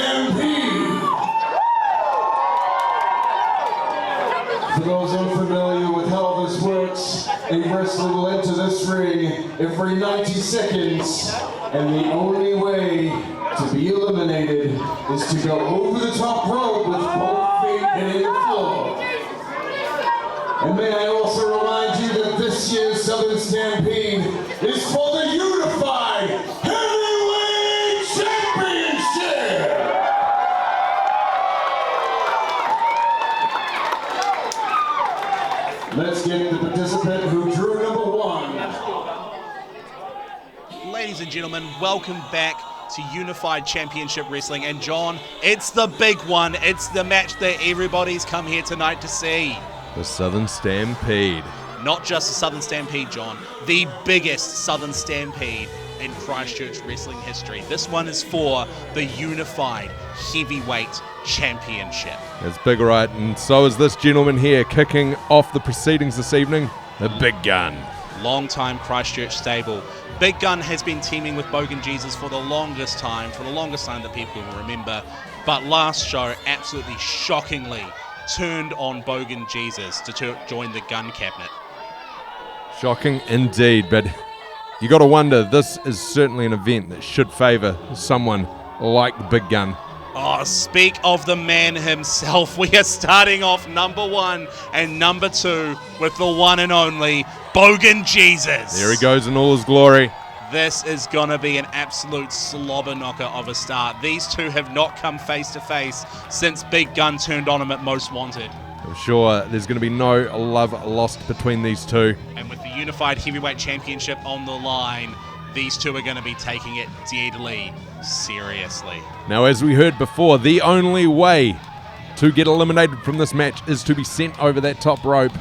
Stampede. For those unfamiliar with how this works, a wrestler will enter this ring every 90 seconds, and the only way to be eliminated is to go over the top rope with both feet hitting the floor. And may I also remind you that this year's Southern Stampede is for the Unified Heavyweight Championship! Let's get the participant who drew number one. Ladies and gentlemen, welcome back to Unified Championship Wrestling. And John, it's the big one. It's the match that everybody's come here tonight to see. The Southern Stampede. Not just the Southern Stampede, John. The biggest Southern Stampede in Christchurch wrestling history. This one is for the Unified Heavyweight Championship. It's big, right? And so is this gentleman here kicking off the proceedings this evening, the Big Gun. Long-time Christchurch stable. Big Gun has been teaming with Bogan Jesus for the longest time that people will remember. But last show, absolutely shockingly, turned on Bogan Jesus to join the Gun Cabinet. Shocking indeed, but you got to wonder, this is certainly an event that should favour someone like the Big Gun. Oh, speak of the man himself. We are starting off number one and number two with the one and only Bogan Jesus. There he goes in all his glory. This is going to be an absolute slobber knocker of a start. These two have not come face to face since Big Gun turned on him at Most Wanted. I'm sure there's going to be no love lost between these two. And with the Unified Heavyweight Championship on the line, these two are going to be taking it deadly seriously. Now, as we heard before, the only way to get eliminated from this match is to be sent over that top rope.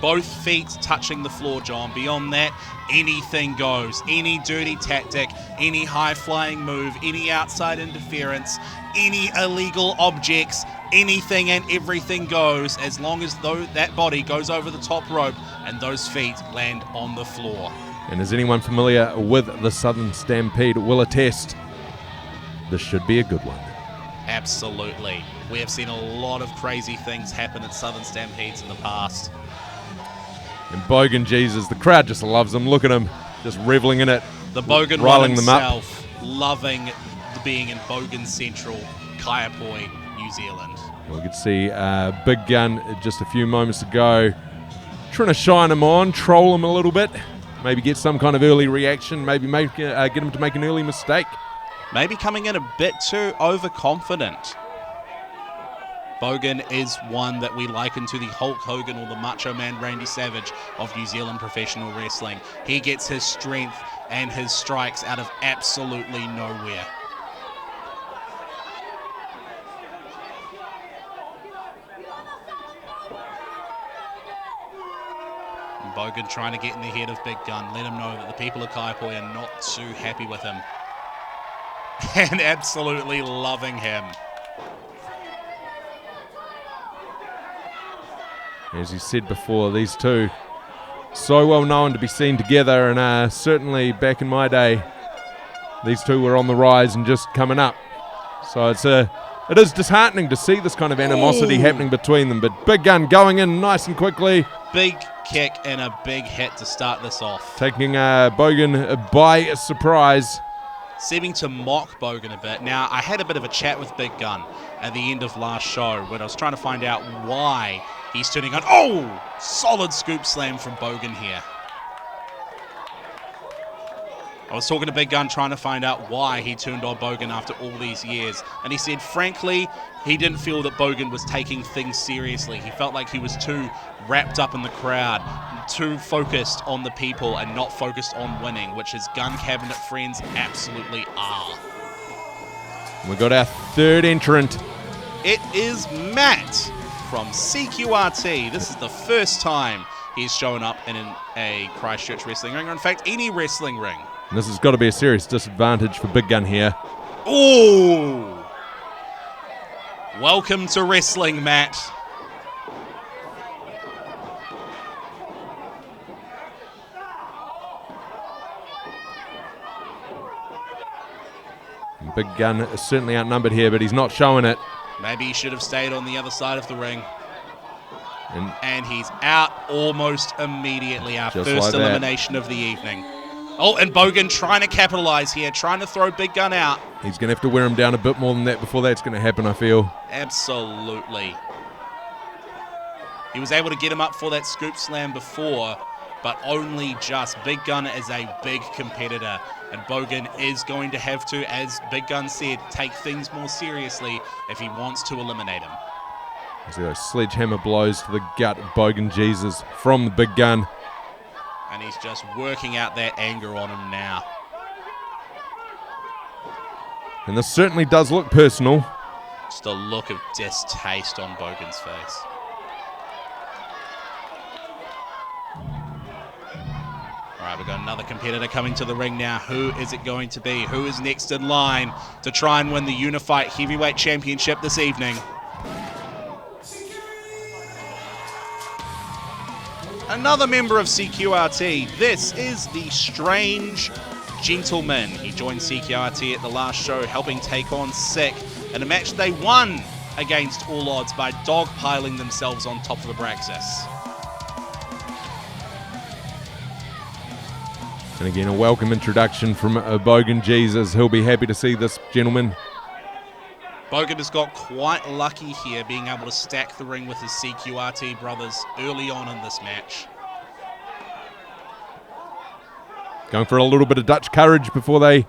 Both feet touching the floor, John. Beyond that, anything goes. Any dirty tactic, any high-flying move, any outside interference, any illegal objects, anything and everything goes as long as that body goes over the top rope and those feet land on the floor. And as anyone familiar with the Southern Stampede will attest, this should be a good one. Absolutely. We have seen a lot of crazy things happen at Southern Stampedes in the past. And Bogan Jesus, the crowd just loves him. Look at him, just reveling in it. The Bogan riling one them up. himself, loving being in Bogan Central, Kaiapoi, New Zealand. We could see Big Gun just a few moments ago trying to shine him on, troll him a little bit, maybe get some kind of early reaction, maybe get him to make an early mistake. Maybe coming in a bit too overconfident. Bogan is one that we liken to the Hulk Hogan or the Macho Man Randy Savage of New Zealand professional wrestling. He gets his strength and his strikes out of absolutely nowhere. And Bogan trying to get in the head of Big Gun, let him know that the people of Kaiapoi are not too happy with him. And absolutely loving him. As you said before, these two so well known to be seen together, and certainly back in my day, these two were on the rise and just coming up. So it is disheartening to see this kind of animosity happening between them. But Big Gun going in nice and quickly. Big kick and a big hit to start this off. Taking Bogan by surprise. Seeming to mock Bogan a bit. Now, I had a bit of a chat with Big Gun at the end of last show when I was trying to find out why he's turning on. Oh! Solid scoop slam from Bogan here. I was talking to Big Gun trying to find out why he turned on Bogan after all these years. And he said, frankly, he didn't feel that Bogan was taking things seriously. He felt like he was too wrapped up in the crowd, too focused on the people and not focused on winning, which his Gun Cabinet friends absolutely are. We got our third entrant. It is Matt from CQRT. This is the first time he's shown up in a Christchurch wrestling ring, or in fact, any wrestling ring. And this has got to be a serious disadvantage for Big Gun here. Ooh! Welcome to wrestling, Matt. Big Gun is certainly outnumbered here, but he's not showing it. Maybe he should have stayed on the other side of the ring. And he's out almost immediately. Our Just first like that. elimination of the evening. Oh, and Bogan trying to capitalize here, trying to throw Big Gun out. he's going to have to wear him down a bit more than that before that's going to happen, I feel. Absolutely. He was able to get him up for that scoop slam before, but only just. Big Gun is a big competitor, and Bogan is going to have to, as Big Gun said, take things more seriously if he wants to eliminate him. As those sledgehammer blows to the gut of Bogan Jesus from the Big Gun. And he's just working out that anger on him now. And this certainly does look personal. Just a look of distaste on Bogan's face. All right, we've got another competitor coming to the ring now. Who is it going to be? Who is next in line to try and win the Unified Heavyweight Championship this evening? Another member of CQRT. This is the Strange Gentleman. He joined CQRT at the last show, helping take on Sick in a match they won against All Odds by dogpiling themselves on top of the Braxis. And again, a welcome introduction from Bogan Jesus. He'll be happy to see this gentleman. Bogan has got quite lucky here, being able to stack the ring with his CQRT brothers early on in this match. Going for a little bit of Dutch courage before they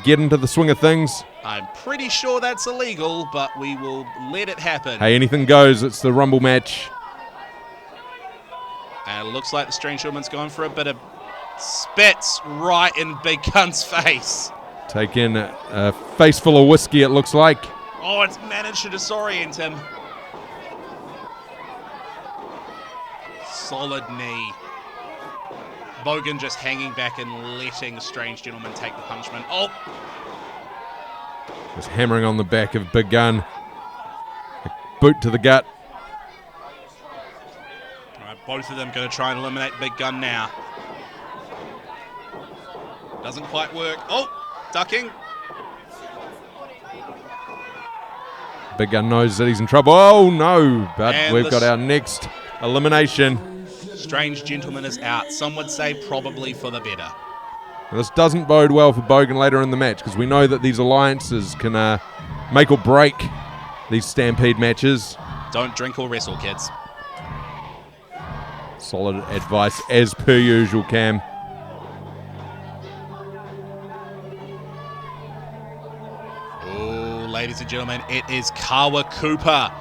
get into the swing of things. I'm pretty sure that's illegal, but we will let it happen. Hey, anything goes. It's the Rumble match. And it looks like the Strange Gentleman's going for a bit of spits right in Big Gun's face. Take in a face full of whiskey, it looks like. Oh, it's managed to disorient him. Solid knee. Bogan just hanging back and letting the Strange Gentleman take the punishment. Oh! Just hammering on the back of Big Gun. A boot to the gut. All right, both of them going to try and eliminate Big Gun now. Doesn't quite work. Oh! Ducking. Big Gun knows that he's in trouble. Oh no! But And we've got our next elimination. Strange Gentleman is out. Some would say probably for the better. Now, this doesn't bode well for Bogan later in the match because we know that these alliances can make or break these Stampede matches. Don't drink or wrestle, kids. Solid advice as per usual, Cam. Ladies and gentlemen, it is Kawa Cooper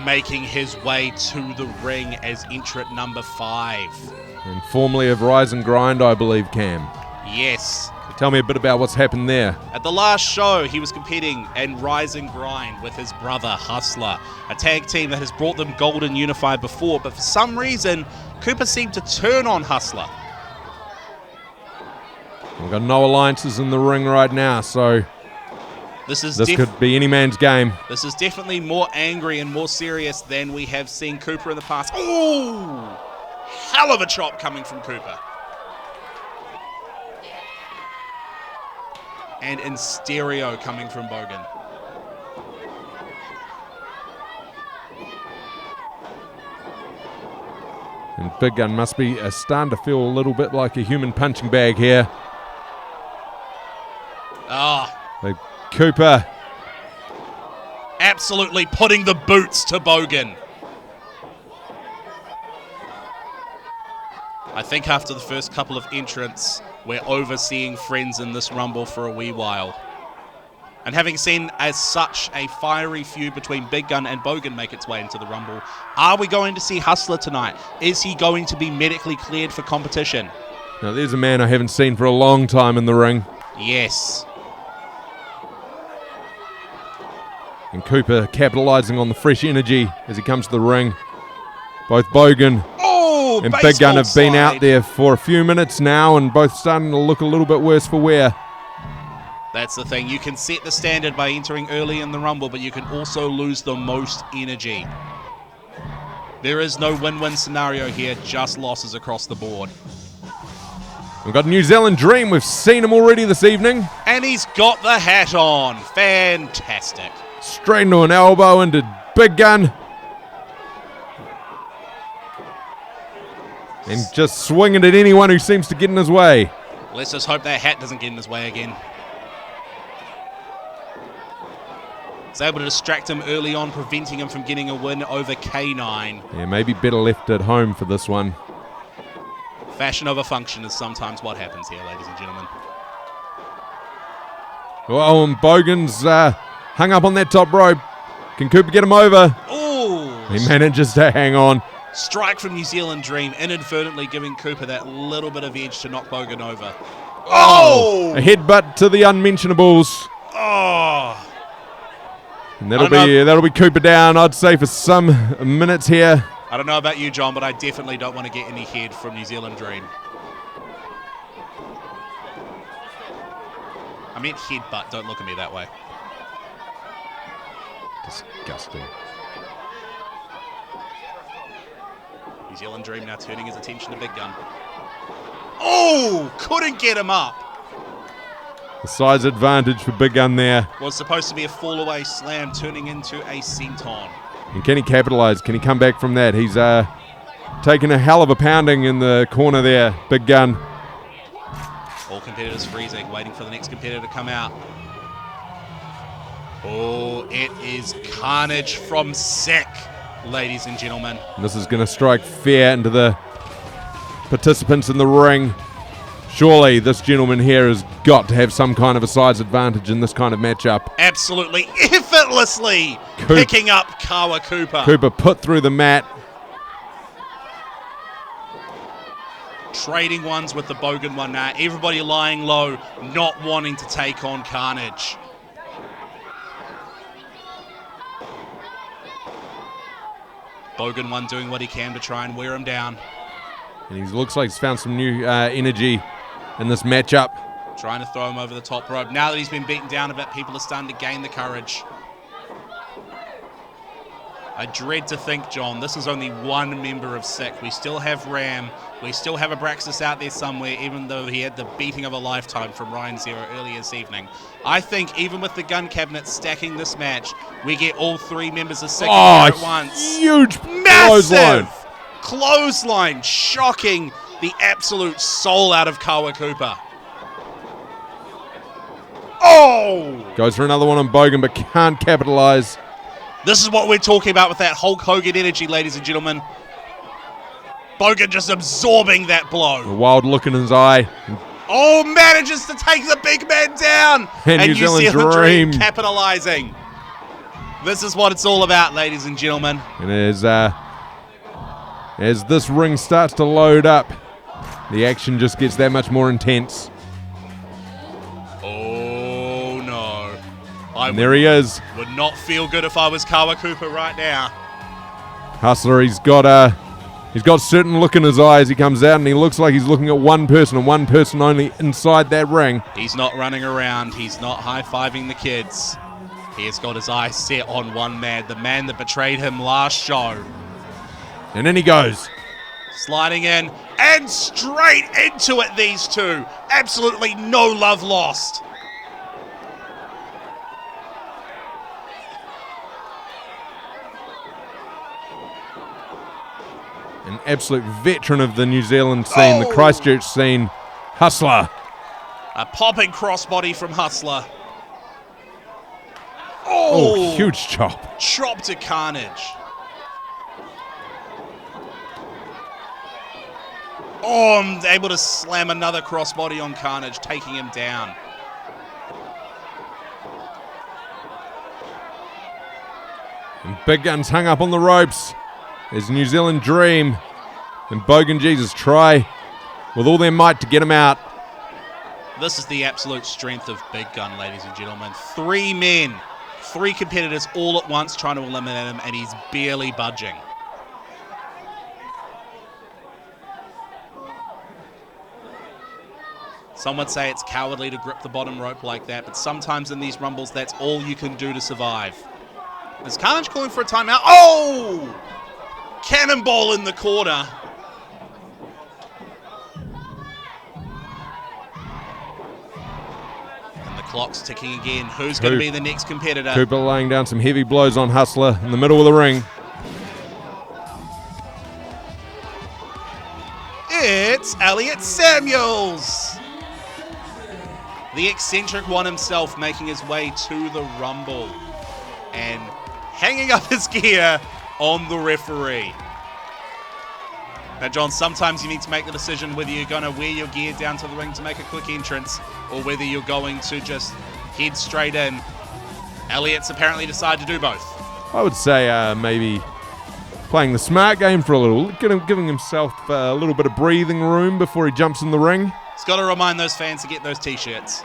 making his way to the ring as entrant number 5. And formerly of Rise and Grind, I believe, Cam. Yes. So tell me a bit about what's happened there. At the last show, he was competing in Rise and Grind with his brother Hustler, a tag team that has brought them gold and unified before, but for some reason, Cooper seemed to turn on Hustler. We've got no alliances in the ring right now, so This could be any man's game. This is definitely more angry and more serious than we have seen Cooper in the past. Ooh! Hell of a chop coming from Cooper. And in stereo coming from Bogan. And Big Gun must be starting to feel a little bit like a human punching bag here. Ah. Cooper. Absolutely putting the boots to Bogan. I think after the first couple of entrants, we're overseeing friends in this Rumble for a wee while. And having seen as such a fiery feud between Big Gun and Bogan make its way into the Rumble, are we going to see Hustler tonight? Is he going to be medically cleared for competition? Now there's a man I haven't seen for a long time in the ring. Yes. And Cooper capitalizing on the fresh energy as he comes to the ring. Both Bogan and Big Gun have been out there for a few minutes now and both starting to look a little bit worse for wear. That's the thing. You can set the standard by entering early in the Rumble, but you can also lose the most energy. There is no win-win scenario here, just losses across the board. We've got New Zealand Dream. We've seen him already this evening. And he's got the hat on. Fantastic. Straight into an elbow into Big Gun. And just swinging at anyone who seems to get in his way. Let's just hope that hat doesn't get in his way again. He's able to distract him early on, preventing him from getting a win over K9. Yeah, maybe better left at home for this one. Fashion over function is sometimes what happens here, ladies and gentlemen. Oh, and Bogan's hung up on that top rope. Can Cooper get him over? Ooh! He manages to hang on. Strike from New Zealand Dream, inadvertently giving Cooper that little bit of edge to knock Bogan over. Oh! A headbutt to the unmentionables. Oh! And that'll be Cooper down, I'd say, for some minutes here. I don't know about you, John, but I definitely don't want to get any head from New Zealand Dream. I meant headbutt, don't look at me that way. Disgusting. New Zealand Dream now turning his attention to Big Gun. Oh! Couldn't get him up. The size advantage for Big Gun there. Was supposed to be a fall-away slam, turning into a senton. And can he capitalize? Can he come back from that? He's taking a hell of a pounding in the corner there, Big Gun. All competitors freezing, waiting for the next competitor to come out. Oh, it is Carnage from Sick, ladies and gentlemen. And this is going to strike fear into the participants in the ring. Surely this gentleman here has got to have some kind of a size advantage in this kind of matchup. Absolutely effortlessly picking up Kawa Cooper. Cooper put through the mat. Trading ones with the Bogan one now. Everybody lying low, not wanting to take on Carnage. Bogan one doing what he can to try and wear him down. And he looks like he's found some new energy in this matchup. Trying to throw him over the top rope. Now that he's been beaten down a bit, people are starting to gain the courage. I dread to think, John, this is only one member of Sick. We still have Ram. We still have Abraxas out there somewhere, even though he had the beating of a lifetime from Ryan Zero earlier this evening. I think even with the gun cabinet stacking this match, we get all three members of Sick in here at once. Huge Massive clothesline, shocking the absolute soul out of Kawa Cooper. Oh! Goes for another one on Bogan, but can't capitalize. This is what we're talking about with that Hulk Hogan energy, ladies and gentlemen. Bogan just absorbing that blow. A wild look in his eye. Oh, manages to take the big man down. And New Zealand Dream capitalizing. This is what it's all about, ladies and gentlemen. And as this ring starts to load up, the action just gets that much more intense. Oh, no. And there he is. Would not feel good if I was Kawa Cooper right now. Hustler, he's got certain look in his eye as he comes out, and he looks like he's looking at one person and one person only inside that ring. He's not running around. He's not high-fiving the kids. He has got his eyes set on one man, the man that betrayed him last show. And in he goes. Sliding in and straight into it, these two. Absolutely no love lost. An absolute veteran of the New Zealand scene, the Christchurch scene, Hustler. A popping crossbody from Hustler. Oh, huge chop. Chop to Carnage. Oh, I'm able to slam another crossbody on Carnage, taking him down. And Big Gun's hung up on the ropes. There's New Zealand Dream and Bogan Jesus try with all their might to get him out. This is the absolute strength of Big Gun, ladies and gentlemen. 3 men, 3 competitors all at once trying to eliminate him, and he's barely budging. Some would say it's cowardly to grip the bottom rope like that, but sometimes in these rumbles, that's all you can do to survive. Is Carnage calling for a timeout? Oh! Cannonball in the corner. Clock's ticking again. Who's going to be the next competitor? Cooper laying down some heavy blows on Hustler in the middle of the ring. It's Elliot Samuels! The eccentric one himself making his way to the Rumble and hanging up his gear on the referee. Now, John, sometimes you need to make the decision whether you're going to wear your gear down to the ring to make a quick entrance or whether you're going to just head straight in. Elliot's apparently decided to do both. I would say maybe playing the smart game for a little, giving himself a little bit of breathing room before he jumps in the ring. He's got to remind those fans to get those t-shirts.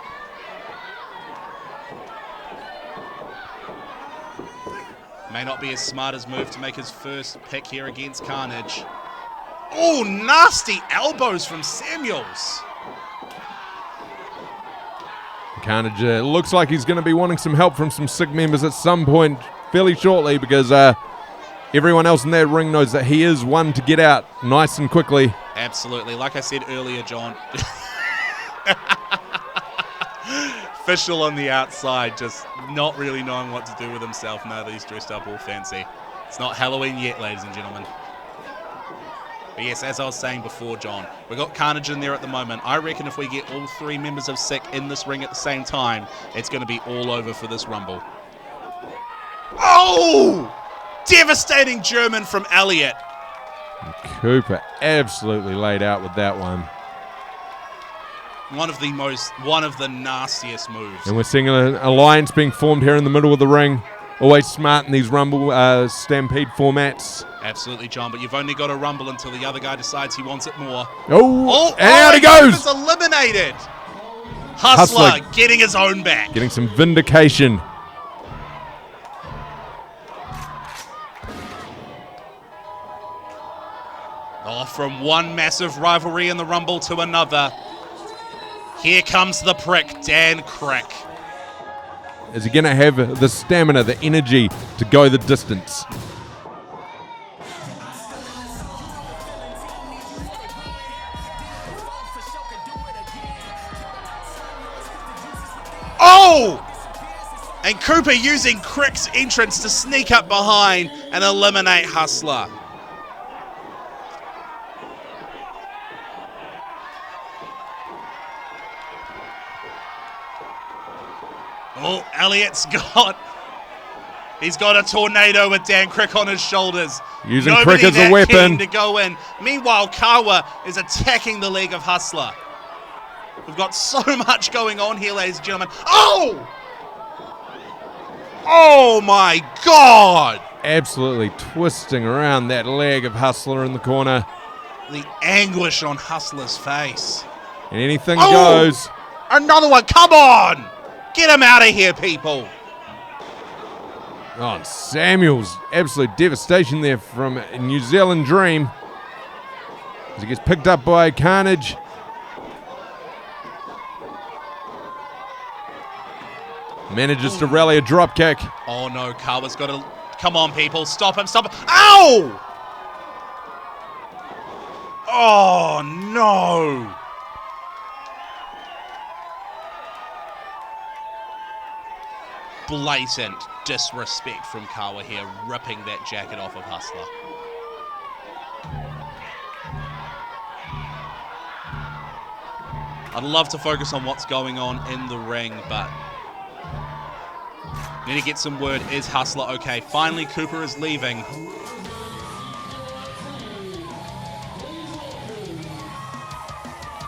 May not be as smart as move to make his first pick here against Carnage. Oh, nasty elbows from Samuels. Carnage looks like he's going to be wanting some help from some SIG members at some point fairly shortly because everyone else in that ring knows that he is one to get out nice and quickly. Absolutely. Like I said earlier, John. Official on the outside, just not really knowing what to do with himself now that he's dressed up all fancy. It's not Halloween yet, ladies and gentlemen. But yes, as I was saying before, John, we've got Carnage in there at the moment. I reckon if we get all three members of SIG in this ring at the same time, it's going to be all over for this Rumble. Oh! Devastating German from Elliot. Cooper absolutely laid out with that one. One of the nastiest moves. And we're seeing an alliance being formed here in the middle of the ring. Always smart in these Rumble Stampede formats. Absolutely, John, but you've only got to rumble until the other guy decides he wants it more. And out he goes! He's eliminated! Hustler getting his own back. Getting some vindication. Oh, from one massive rivalry in the Rumble to another. Here comes the prick, Dan Crick. Is he going to have the stamina, the energy to go the distance? Oh! And Cooper using Crick's entrance to sneak up behind and eliminate Hustler. Oh, he's got a tornado with Dan Crick on his shoulders. Using Crick as a weapon to go in. Meanwhile, Kawa is attacking the leg of Hustler. We've got so much going on here, ladies and gentlemen. Oh! Oh my God! Absolutely twisting around that leg of Hustler in the corner. The anguish on Hustler's face. And anything goes. Another one, come on! Get him out of here, people. Oh, and Samuels, absolute devastation there from New Zealand Dream. As he gets picked up by Carnage. Manages to rally a drop kick. Oh no, Kawa's got to... Come on, people, stop him, stop him. Ow! Oh no! Blatant disrespect from Kawa here, ripping that jacket off of Hustler. I'd love to focus on what's going on in the ring, but need to get some word. Is Hustler okay? Finally, Cooper is leaving.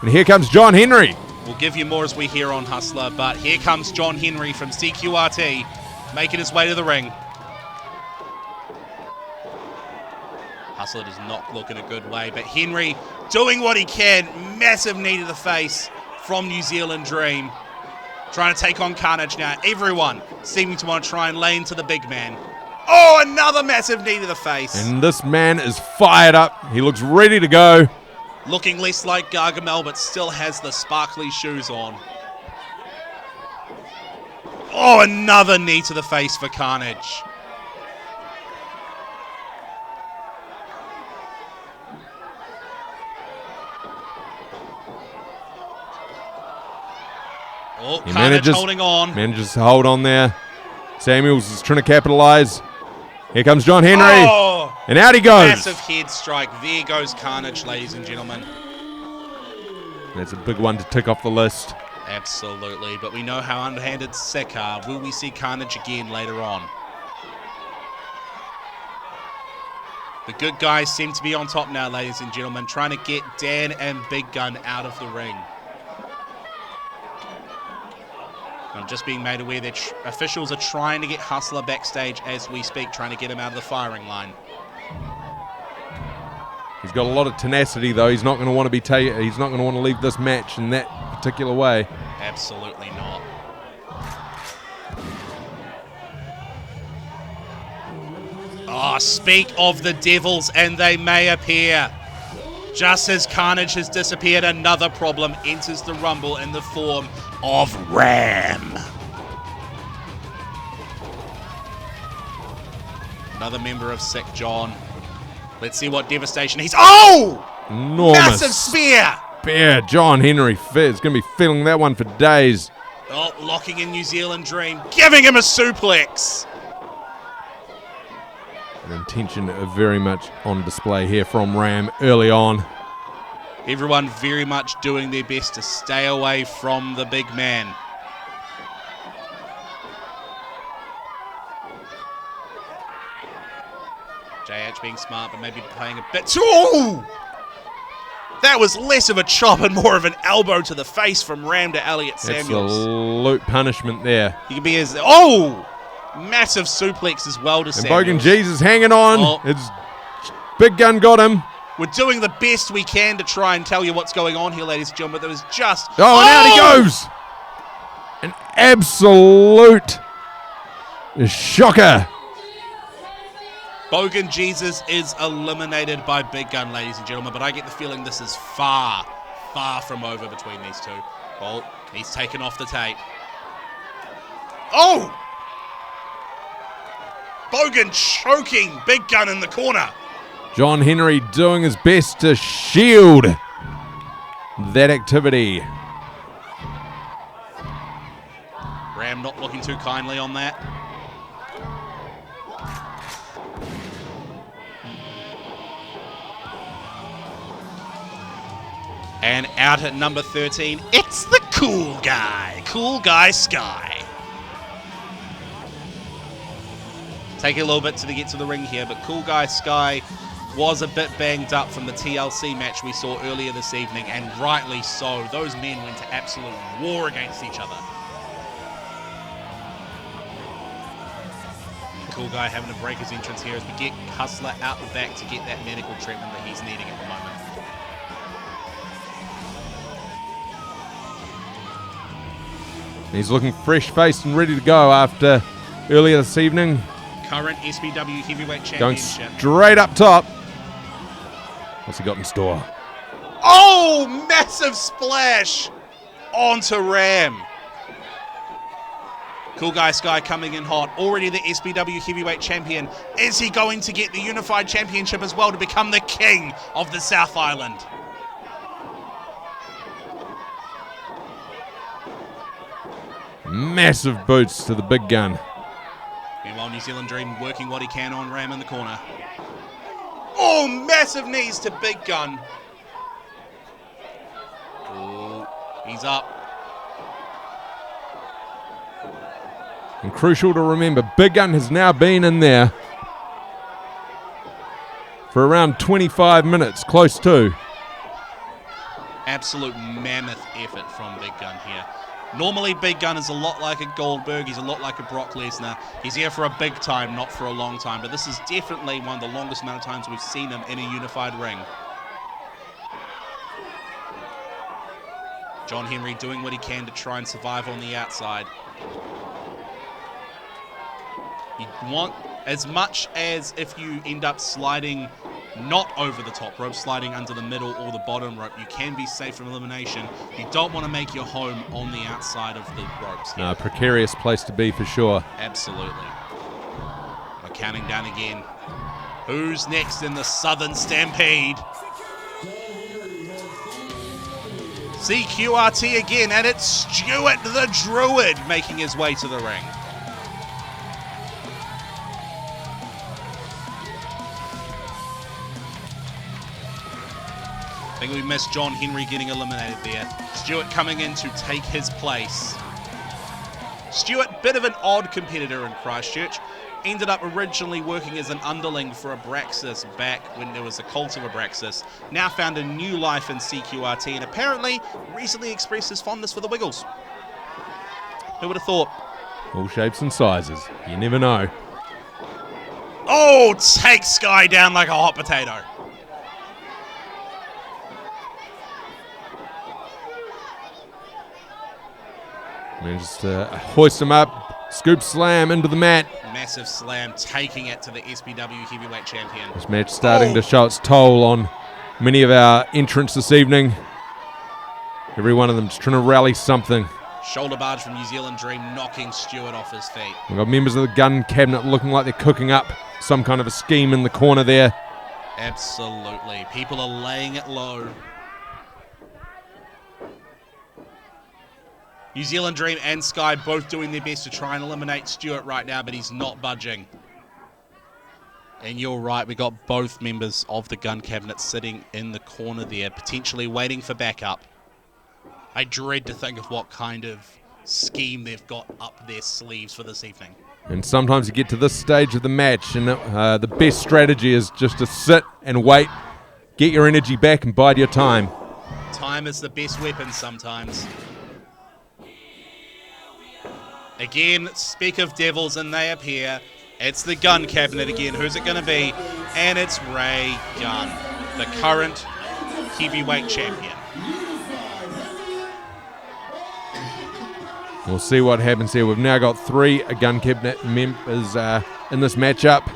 And here comes John Henry. We'll give you more as we hear on Hustler, but here comes John Henry from CQRT, making his way to the ring. Hustler does not look in a good way, but Henry doing what he can. Massive knee to the face from New Zealand Dream. Trying to take on Carnage now. Everyone seeming to want to try and lay into the big man. Oh, another massive knee to the face. And this man is fired up. He looks ready to go. Looking less like Gargamel, but still has the sparkly shoes on. Oh, another knee to the face for Carnage. Oh, He Carnage holding on. Manages to hold on there. Samuels is trying to capitalize. Here comes John Henry. Oh, and out he goes. massive head strike. There goes Carnage, ladies and gentlemen. That's a big one to tick off the list. Absolutely, but we know how underhanded Sek are. Will we see Carnage again later on? The good guys seem to be on top now, ladies and gentlemen, trying to get Dan and Big Gun out of the ring. I'm just being made aware that officials are trying to get Hustler backstage as we speak, trying to get him out of the firing line. He's got a lot of tenacity, though. He's not going to want to be he's not going to want to leave this match in that particular way. Absolutely not. Oh, speak of the devils, and they may appear. Just as Carnage has disappeared, another problem enters the Rumble in the form of Ram. Another member of Sick John. Let's see what devastation he's... Oh! Enormous Massive spear! spear. John Henry is going to be feeling that one for days. Oh, locking in New Zealand Dream, giving him a suplex. An intention very much on display here from Ram early on. Everyone very much doing their best to stay away from the big man. JH being smart, but maybe playing a bit too... Ooh! That was less of a chop and more of an elbow to the face from Ram to Elliot Samuels. Absolute punishment there. He can be as... Oh! Massive suplex as well to Samuels. And Bogan Jesus hanging on. Oh. It's Big Gun got him. We're doing the best we can to try and tell you what's going on here, ladies and gentlemen, but there was just... Oh, and out he goes. An absolute shocker. Bogan Jesus is eliminated by Big Gun, ladies and gentlemen, but I get the feeling this is far, far from over between these two. Oh, he's taken off the tape. Oh! Bogan choking Big Gun in the corner. John Henry doing his best to shield that activity. Ram not looking too kindly on that. And out at number 13, it's the Cool Guy Sky. Take a little bit to get to the ring here, but Cool Guy Sky was a bit banged up from the TLC match we saw earlier this evening, and rightly so. Those men went to absolute war against each other. Cool Guy having to break his entrance here as we get Hustler out the back to get that medical treatment that he's needing at the moment. He's looking fresh-faced and ready to go after earlier this evening. Current SPW Heavyweight Going Championship. straight up top. What's he got in store? Oh, massive splash onto Ram. Cool Guy Sky coming in hot. Already the SPW Heavyweight Champion. Is he going to get the Unified Championship as well to become the king of the South Island? Massive boots to the Big Gun. Meanwhile, New Zealand Dream working what he can on Ram in the corner. Oh, massive knees to Big Gun. Oh, he's up. And crucial to remember, Big Gun has now been in there for around 25 minutes, close to. Absolute mammoth effort from Big Gun here. Normally, Big Gun is a lot like a Goldberg. He's a lot like a Brock Lesnar. He's here for a big time, not for a long time. But this is definitely one of the longest amount of times we've seen him in a unified ring. John Henry doing what he can to try and survive on the outside. You want, as much as if you end up sliding not over the top rope, sliding under the middle or the bottom rope, you can be safe from elimination. You don't want to make your home on the outside of the ropes here. No, precarious place to be for sure. Absolutely. We're counting down again. Who's next in the Southern Stampede? CQRT again, and it's Stuart the Druid making his way to the ring. I think we missed John Henry getting eliminated there. Stuart coming in to take his place. Stuart, bit of an odd competitor in Christchurch. Ended up originally working as an underling for Abraxas back when there was a cult of Abraxas. Now found a new life in CQRT and apparently recently expressed his fondness for the Wiggles. Who would have thought? All shapes and sizes. You never know. Oh, take Sky down like a hot potato. Manages to hoist him up, scoop slam into the mat. Massive slam, taking it to the SPW heavyweight champion. This match starting to show its toll on many of our entrants this evening. Every one of them just trying to rally something. Shoulder barge from New Zealand Dream, knocking Stuart off his feet. We've got members of the gun cabinet looking like they're cooking up some kind of a scheme in the corner there. Absolutely. People are laying it low. New Zealand Dream and Sky both doing their best to try and eliminate Stuart right now, but he's not budging. And you're right, we got both members of the gun cabinet sitting in the corner there, potentially waiting for backup. I dread to think of what kind of scheme they've got up their sleeves for this evening. And sometimes you get to this stage of the match and the best strategy is just to sit and wait, get your energy back and bide your time. Time is the best weapon sometimes. Again, speak of devils and they appear. It's the gun cabinet again. Who's it going to be? And it's Ray Gunn, the current heavyweight champion. We'll see what happens here. We've now got 3 gun cabinet members in this matchup.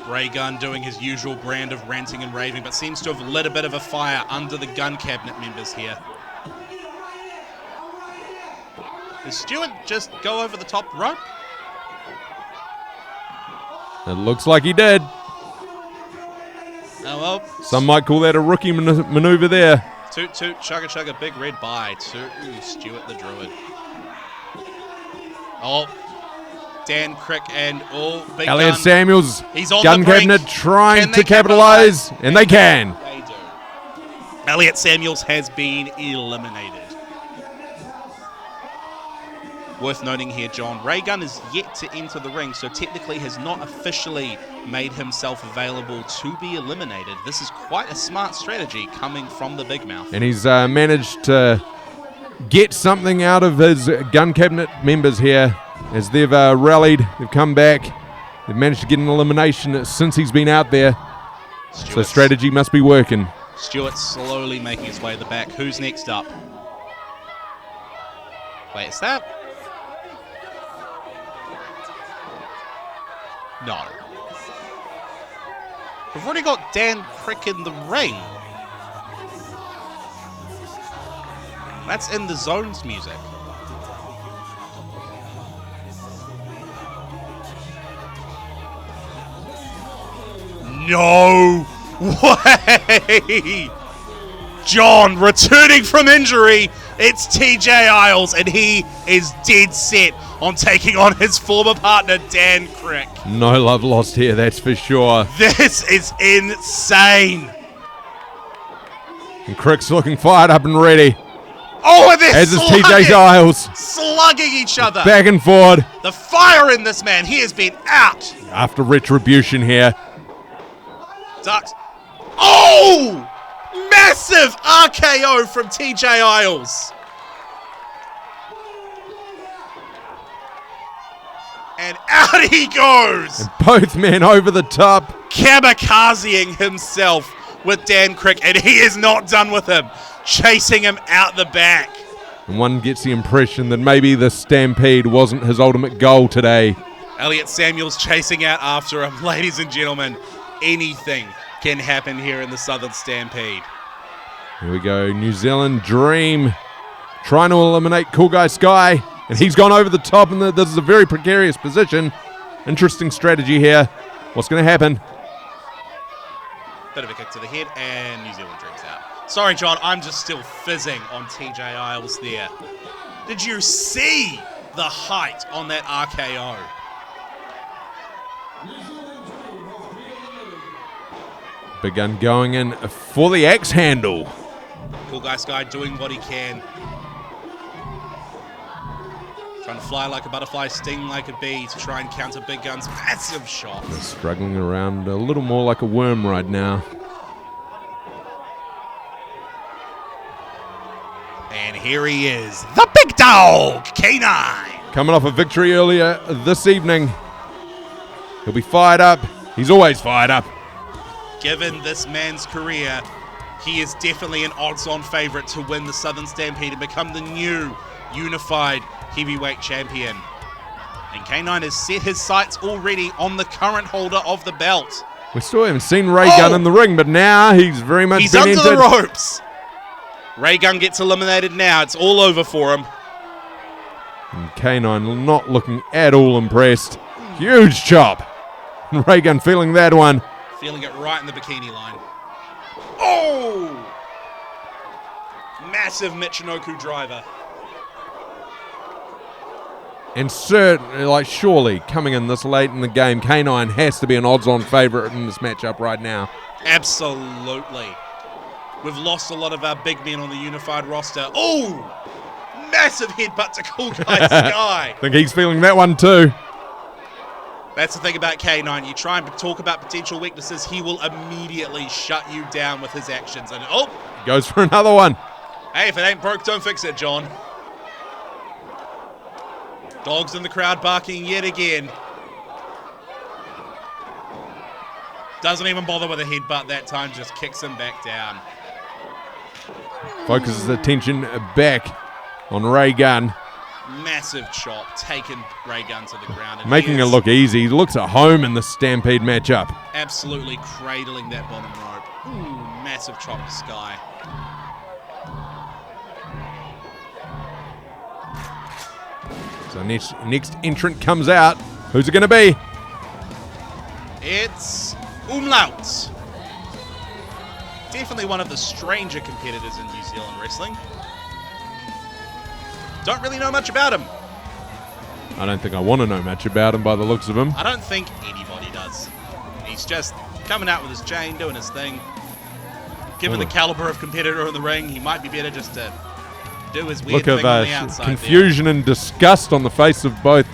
Ray Gunn doing his usual brand of ranting and raving, but seems to have lit a bit of a fire under the gun cabinet members here. Did Stuart just go over the top rope? It looks like he did. Oh well. Some might call that a rookie maneuver there. Toot toot, chugga chugga, big red bye to Stuart the Druid. Oh, Dan Crick and Big Elliot Gun. Samuels, He's on gun the brink. cabinet trying Can they to capitalize, and they can. They do. Elliot Samuels has been eliminated. Worth noting here, John, Ray Gunn is yet to enter the ring, so technically has not officially made himself available to be eliminated. This is quite a smart strategy coming from the Big Mouth. And he's managed to get something out of his gun cabinet members here as they've rallied, they've come back, they've managed to get an elimination since he's been out there. So strategy must be working. Stuart slowly making his way to the back. Who's next up? Wait, is that? No. We've already got Dan Crick in the ring. That's in the Zones music. No way! John returning from injury. It's TJ Isles, and he is dead set on taking on his former partner, Dan Crick. No love lost here, that's for sure. This is insane. And Crick's looking fired up and ready. Oh, and they're as is TJ Isles. Slugging each other. Back and forward. The fire in this man. He has been out. After retribution here. Ducks. Oh! Massive RKO from TJ Isles. And out he goes. And both men over the top. Kamikazeing himself with Dan Crick, and he is not done with him. Chasing him out the back. And one gets the impression that maybe the Stampede wasn't his ultimate goal today. Elliot Samuels chasing out after him. Ladies and gentlemen, anything can happen here in the Southern Stampede. Here we go, New Zealand Dream trying to eliminate Cool Guy Sky, and he's gone over the top, and this is a very precarious position. Interesting strategy here. What's going to happen? Bit of a kick to the head, and New Zealand Dream's out. Sorry, John, I'm just still fizzing on TJ Isles there. Did you see the height on that RKO? Big Gun going in for the axe handle. Cool Guy Sky doing what he can. Trying to fly like a butterfly, sting like a bee to try and counter Big Gun's massive shot. They're struggling around a little more like a worm right now. And here he is, the big dog, K9. Coming off a victory earlier this evening. He'll be fired up. He's always fired up. Given this man's career, he is definitely an odds-on favourite to win the Southern Stampede and become the new unified heavyweight champion. And K9 has set his sights already on the current holder of the belt. We still haven't seen Ray Gunn in the ring, but now he's very much been under entered. the ropes. Ray Gunn gets eliminated now. It's all over for him. And K9 not looking at all impressed. Huge chop. Ray Gunn feeling that one. Feeling it right in the bikini line. Oh! Massive Michinoku driver. And certainly, surely, coming in this late in the game, K9 has to be an odds-on favourite in this matchup right now. Absolutely. We've lost a lot of our big men on the unified roster. Oh! Massive headbutt to Cool Guy Sky. I think he's feeling that one too. That's the thing about K9. You try and talk about potential weaknesses, he will immediately shut you down with his actions. And oh! Goes for another one. Hey, if it ain't broke, don't fix it, John. Dogs in the crowd barking yet again. Doesn't even bother with a headbutt that time, just kicks him back down. Focuses attention back on Ray Gunn. Massive chop, taking Ray Gunn to the ground. And Making it look easy. He looks at home in the Stampede matchup. Absolutely cradling that bottom rope. Ooh, massive chop to Sky. So next entrant comes out. Who's it going to be? It's Umlaut. Definitely one of the stranger competitors in New Zealand wrestling. Don't really know much about him. I don't think I want to know much about him by the looks of him. I don't think anybody does. He's just coming out with his chain, doing his thing. Given the caliber of competitor in the ring, he might be better just to do his weird thing on the outside. Confusion and disgust on the face of both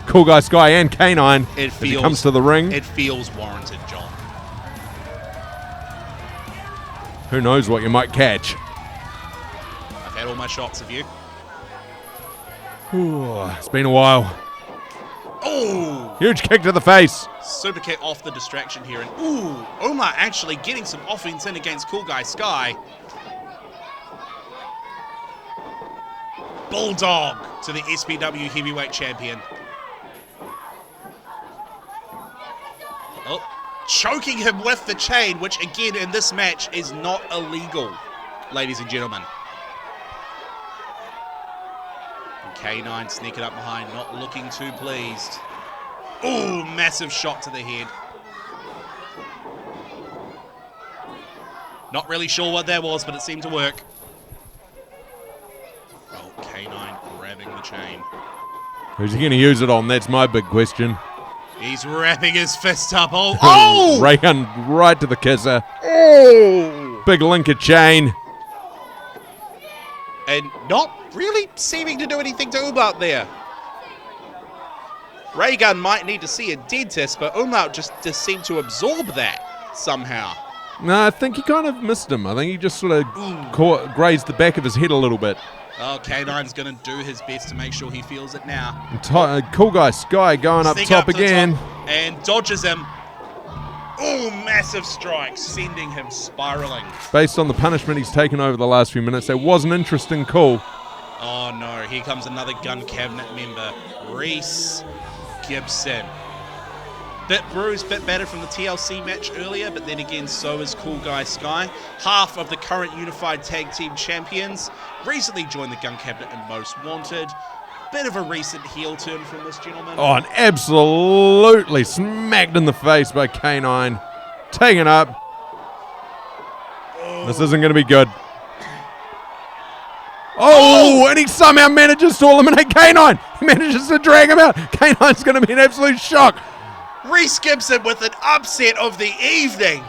Cool Guy Sky and K9 as he comes to the ring. It feels warranted, John. Who knows what you might catch. I've had all my shots of you. Ooh, it's been a while. Oh! Huge kick to the face. Super kick off the distraction here. And ooh, Omar actually getting some offense in against Cool Guy Sky. Bulldog to the SPW heavyweight champion. Oh, choking him with the chain, which again in this match is not illegal, ladies and gentlemen. K9 sneaking up behind, not looking too pleased. Ooh, massive shot to the head. Not really sure what that was, but it seemed to work. Oh, K9 grabbing the chain. Who's he going to use it on? That's my big question. He's wrapping his fist up. Oh! Oh! Ray Gunn right to the kisser. Oh! Big linker chain. And not really seeming to do anything to Umlaut there. Ray Gunn might need to see a dentist, but Umlaut just seemed to absorb that somehow. No, I think he kind of missed him. I think he just sort of grazed the back of his head a little bit. Oh, K9's going to do his best to make sure he feels it now. And Cool Guy Sky going up top again. And dodges him. Oh, massive strike, sending him spiraling. Based on the punishment he's taken over the last few minutes, that was an interesting call. Oh no, here comes another Gun Cabinet member, Reese Gibson. Bit bruised, bit battered from the TLC match earlier, but then again, so is Cool Guy Sky. Half of the current Unified Tag Team Champions. Recently joined the Gun Cabinet and Most Wanted. Bit of a recent heel turn from this gentleman. Oh, and absolutely smacked in the face by K9. Taken up. This isn't going to be good. Oh, and he somehow manages to eliminate K9. He manages to drag him out. K9's going to be an absolute shock. Reese Gibson with an upset of the evening.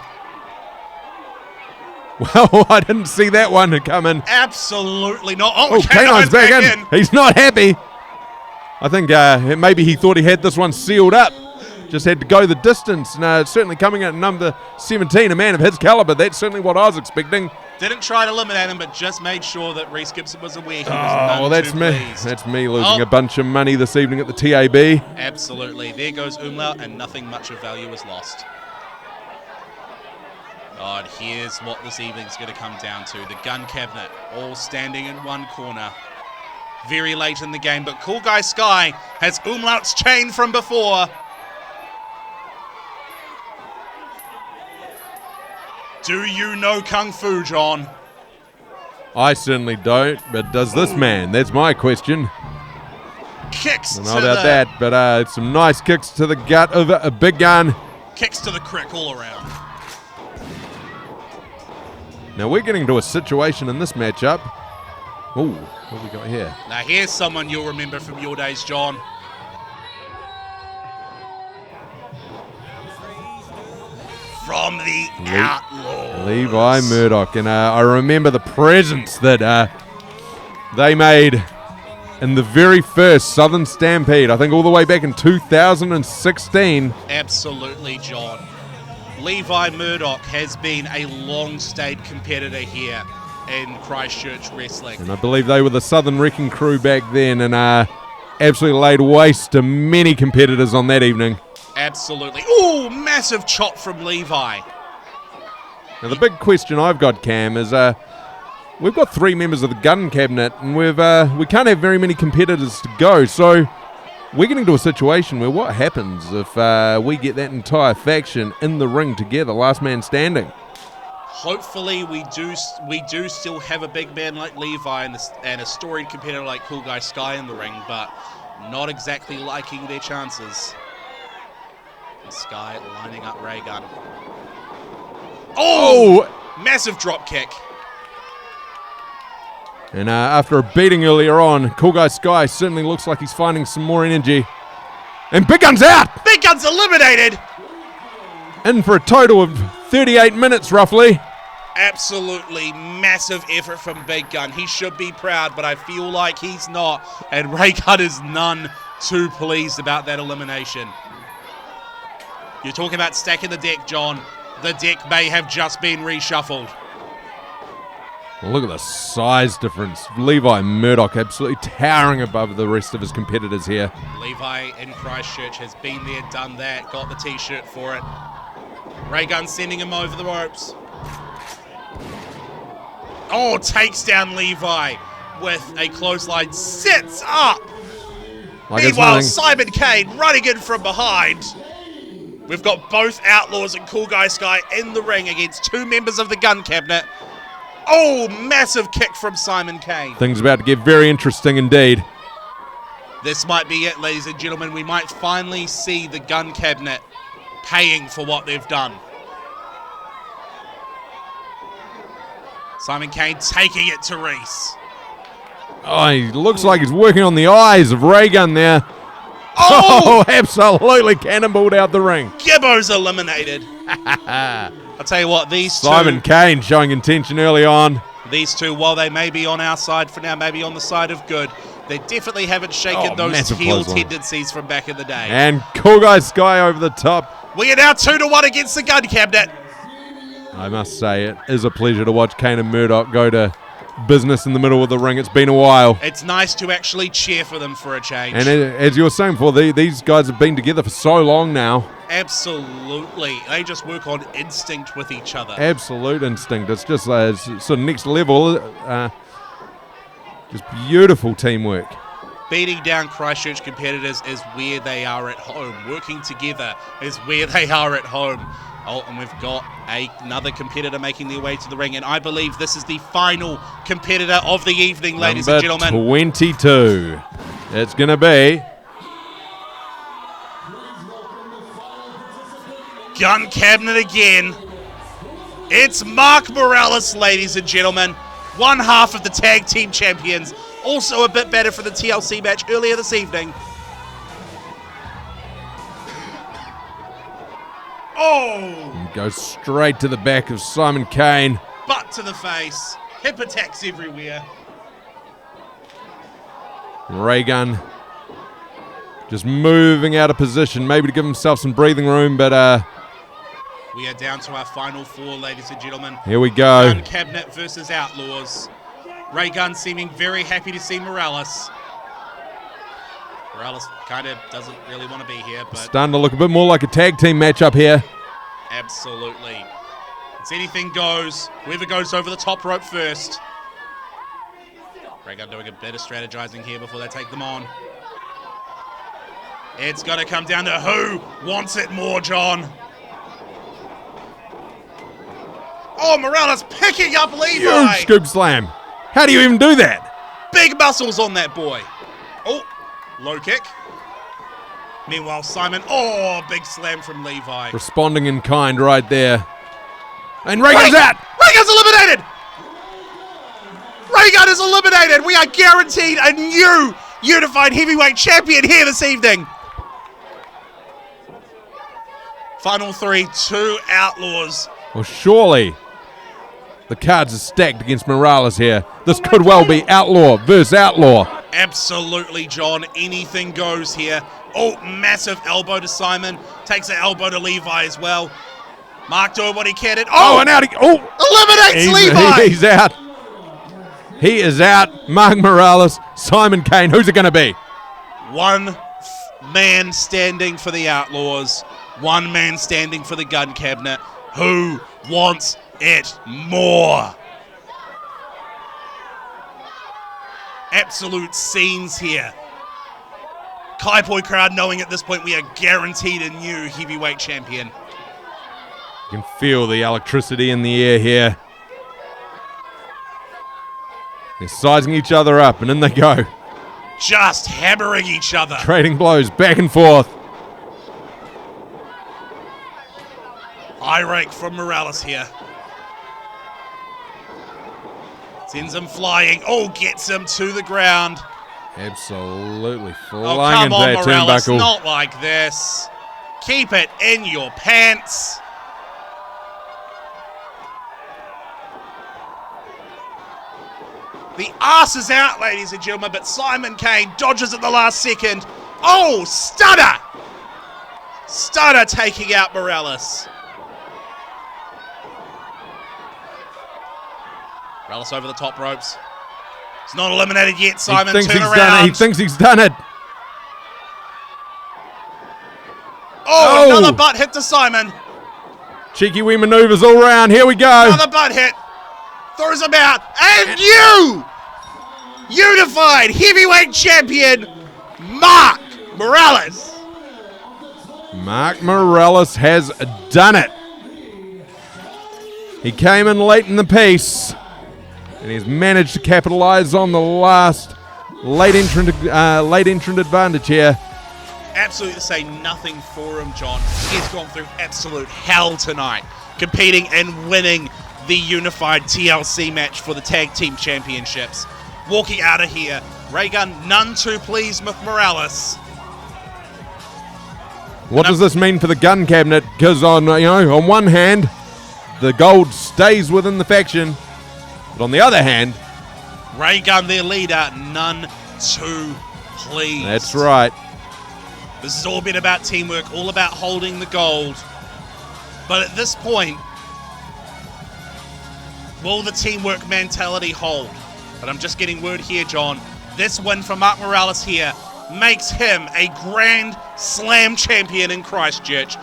Well, I didn't see that one to come in. Absolutely not. Oh, K9's back in. He's not happy. I think maybe he thought he had this one sealed up. Just had to go the distance. No, certainly coming in at number 17, a man of his caliber. That's certainly what I was expecting. Didn't try to eliminate him, but just made sure that Reese Gibson was aware he was well, that's me. pleased. That's me losing a bunch of money this evening at the TAB. Absolutely. There goes Umlaut, and nothing much of value is lost. Oh, and here's what this evening's going to come down to. The Gun Cabinet all standing in one corner. Very late in the game, but Cool Guy Sky has Umlaut's chain from before. Do you know Kung Fu, John? I certainly don't, but does this man? That's my question. Kicks I don't know about that, but some nice kicks to the gut of a big gun. Kicks to the crick all around. Now we're getting to a situation in this matchup. Ooh, what have we got here? Now here's someone you'll remember from your days, John. From the Outlaws. Levi Murdoch. And I remember the presence that they made in the very first Southern Stampede, I think all the way back in 2016. Absolutely, John. Levi Murdoch has been a long-stayed competitor here in Christchurch Wrestling. And I believe they were the Southern Wrecking Crew back then and absolutely laid waste to many competitors on that evening. Absolutely. Ooh, massive chop from Levi. Now the big question I've got, Cam, is we've got 3 members of the Gun Cabinet and we can't have very many competitors to go, so we're getting to a situation where what happens if we get that entire faction in the ring together, last man standing? Hopefully we do still have a big man like Levi and a storied competitor like Cool Guy Sky in the ring, but not exactly liking their chances. Sky lining up Ray Gun. Oh! Massive drop kick. And after a beating earlier on, Cool Guy Sky certainly looks like he's finding some more energy. And Big Gun's out! Big Gun's eliminated! In for a total of 38 minutes, roughly. Absolutely massive effort from Big Gun. He should be proud, but I feel like he's not. And Ray Gun is none too pleased about that elimination. You're talking about stacking the deck, John. The deck may have just been reshuffled. Well, look at the size difference. Levi Murdoch absolutely towering above the rest of his competitors here. Levi in Christchurch has been there, done that, got the t-shirt for it. Ray Gun sending him over the ropes. Oh, takes down Levi with a clothesline, sits up. Meanwhile, Simon Kane running in from behind. We've got both Outlaws and Cool Guy Sky in the ring against 2 members of the Gun Cabinet. Oh, massive kick from Simon Kane. Things about to get very interesting indeed. This might be it, ladies and gentlemen. We might finally see the Gun Cabinet paying for what they've done. Simon Kane taking it to Reese. Oh, he looks like he's working on the eyes of Ray Gun there. Oh! Absolutely cannonballed out the ring. Gibbo's eliminated. I'll tell you what, these Simon Kane showing intention early on. These two, while they may be on our side for now, maybe on the side of good, they definitely haven't shaken those heel tendencies from back in the day. And Cool Guy Sky over the top. We are now 2-1 against the Gun Cabinet. I must say, it is a pleasure to watch Kane and Murdoch go to business in the middle of the ring. It's been a while. It's nice to actually cheer for them for a change. And as you were saying before, these guys have been together for so long now. Absolutely. They just work on instinct with each other. Absolute instinct. It's just sort of next level. Just beautiful teamwork. beating down Christchurch competitors is where they are at home. Working together is where they are at home. Oh, and we've got another competitor making their way to the ring, and I believe this is the final competitor of the evening, ladies and gentlemen. Number 22. It's going to be Gun Cabinet again. It's Mark Morales, ladies and gentlemen. One half of the tag team champions. Also a bit better for the TLC match earlier this evening. Oh! Goes straight to the back of Simon Kane. Butt to the face. Hip attacks everywhere. Raygun just moving out of position, maybe to give himself some breathing room, but we are down to our final four, ladies and gentlemen. here we go. Gun Cabinet versus Outlaws. Raygun seeming very happy to see Morales. Morales kind of doesn't really want to be here, but Starting to look a bit more like a tag team matchup here. absolutely. It's anything goes. Whoever goes over the top rope first. Raygun doing a bit of strategizing here before they take them on. It's going to come down to who wants it more, John. Oh, Morales picking up Levi. Huge scoop slam. How do you even do that? Big muscles on that boy. Oh, low kick. Meanwhile, Simon, oh, big slam from Levi. Responding in kind right there. And Raygun's out. Raygun's eliminated. Raygun is eliminated. We are guaranteed a new unified heavyweight champion here this evening. Final three, 2 Outlaws. Well, surely the cards are stacked against Morales here. This could well be Outlaw versus Outlaw. Absolutely, John. Anything goes here. Oh, massive elbow to Simon. Takes an elbow to Levi as well. Mark doing what he can. And out. Eliminates Levi. He's out. He is out. Mark Morales, Simon Kane. Who's it going to be? One man standing for the Outlaws. One man standing for the Gun Cabinet. Who wants it more? Absolute scenes here. Kaipoi crowd knowing at this point we are guaranteed a new heavyweight champion. You can feel the electricity in the air here. They're sizing each other up, and in they go. Just hammering each other. Trading blows back and forth. High rake from Morales here. Sends him flying. Oh, gets him to the ground. Absolutely Oh, flying come into on, that Morales. turnbuckle. Not like this. Keep it in your pants. The arse is out, ladies and gentlemen, but Simon Kane dodges at the last second. Oh, stunner! Stunner taking out Morales. Morales over the top ropes. It's not eliminated yet, Simon. Turn around. He thinks he's done it. Oh, another butt hit to Simon. Cheeky wee maneuvers all round. Here we go. Another butt hit. Throws him out. And you, unified heavyweight champion, Mark Morales. Mark Morales has done it. He came in late in the piece, and he's managed to capitalize on the last late entrant advantage here. Absolutely to say nothing for him, John. He's gone through absolute hell tonight, competing and winning the unified TLC match for the tag team championships. Walking out of here, Raygun none too pleased with Morales. What does this mean for the Gun Cabinet? Because on one hand, the gold stays within the faction, but on the other hand, Raygun, their leader, none too pleased. that's right. This has all been about teamwork, all about holding the gold. But at this point, will the teamwork mentality hold? But I'm just getting word here, John. This win from Mark Morales here makes him a Grand Slam champion in Christchurch.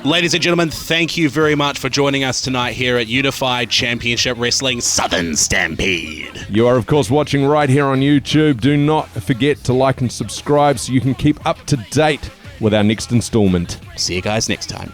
Ladies and gentlemen, thank you very much for joining us tonight here at Unified Championship Wrestling Southern Stampede. You are, of course, watching right here on YouTube. Do not forget to like and subscribe so you can keep up to date with our next installment. See you guys next time.